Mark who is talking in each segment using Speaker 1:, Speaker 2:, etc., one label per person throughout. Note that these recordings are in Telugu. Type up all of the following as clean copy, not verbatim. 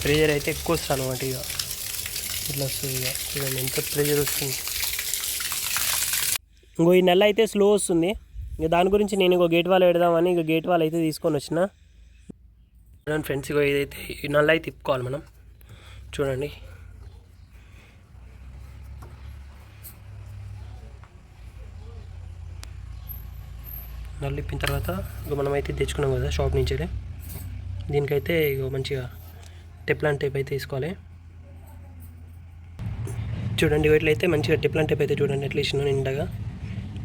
Speaker 1: ప్రెషర్ అయితే ఎక్కువ వస్తుంది అనమాట. ఇక ఇట్లా వస్తుంది. ఇక చూడండి ఎంత ప్రెషర్ వస్తుంది. ఇంకో ఈ నెల అయితే స్లో వస్తుంది. ఇక దాని గురించి నేను ఇంకో గేట్ వాల్ పెడదామని ఇక గేట్ వాల్ అయితే తీసుకొని వచ్చిన. చూడండి ఫ్రెండ్స్, ఇగో ఇదైతే ఈ నల్ల అయితే తిప్పుకోవాలి మనం. చూడండి నల్ల ఇప్పిన తర్వాత ఇక మనమైతే తెచ్చుకున్నాం కదా షాప్ నుంచి. దీనికైతే ఇక మంచిగా టెప్లాన్ టేప్ అయితే తీసుకోవాలి. చూడండి వీటిలో మంచిగా టెప్లాన్ టేప్ అయితే చూడండి ఎట్లా ఇచ్చినా నిండగా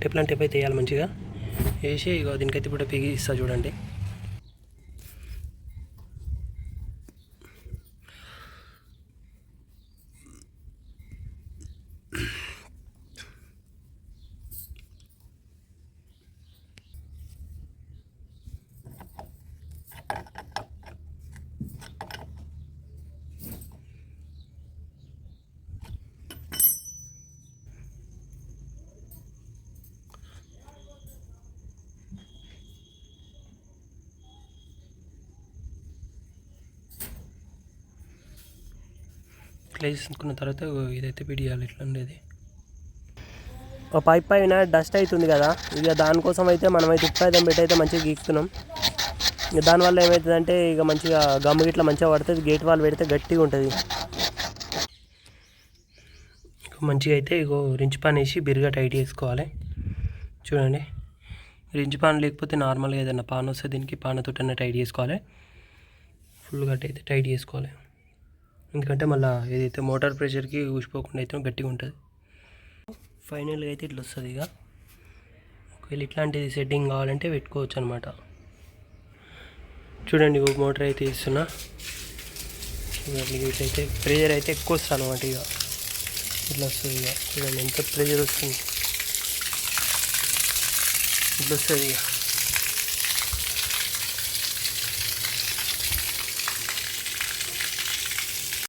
Speaker 1: టెప్లాన్ టేప్ అయితే వేయాలి. మంచిగా వేసి ఇక దీనికైతే ఇప్పుడు పిగిస్తా చూడండి. ఇట్లా తీసుకున్న తర్వాత ఇదైతే పిడియాలి. ఇట్లా ఉండేది పైప్ పైన డస్ట్ అవుతుంది కదా, ఇక దానికోసం అయితే మనమైతే ఉప్పాయితం పెట్టి అయితే మంచిగా గీకుతున్నాం. ఇక దానివల్ల ఏమవుతుందంటే ఇక మంచిగా గమ్ము గిట్లా మంచిగా పడుతుంది. గేట్ వాల్ పెడితే గట్టిగా ఉంటుంది. మంచిగా అయితే ఇగో రించ్ పాన్ వేసి బిర్గా టైట్ చేసుకోవాలి. చూడండి రించ్ పాన్ లేకపోతే నార్మల్గా ఏదైనా పాన్ వస్తే దీనికి పానతోటనే టైట్ చేసుకోవాలి. ఫుల్గా అయితే టైట్ చేసుకోవాలి. ఎందుకంటే మళ్ళీ ఏదైతే మోటార్ ప్రెషర్కి ఊసిపోకుండా అయితే గట్టిగా ఉంటుంది. ఫైనల్గా అయితే ఇట్లా వస్తుంది. ఇక ఒకవేళ ఇట్లాంటిది సెట్టింగ్ కావాలంటే పెట్టుకోవచ్చు అనమాట. చూడండి మోటార్ అయితే ఇస్తున్నా. చూడండి ఇట్లయితే ప్రెషర్ అయితే ఎక్కువ వస్తుంది అనమాట. ఇక ఇట్లా వస్తుంది. ఇక చూడండి ఎంత ప్రెషర్ వస్తుంది. ఇట్లా వస్తుంది. ఇక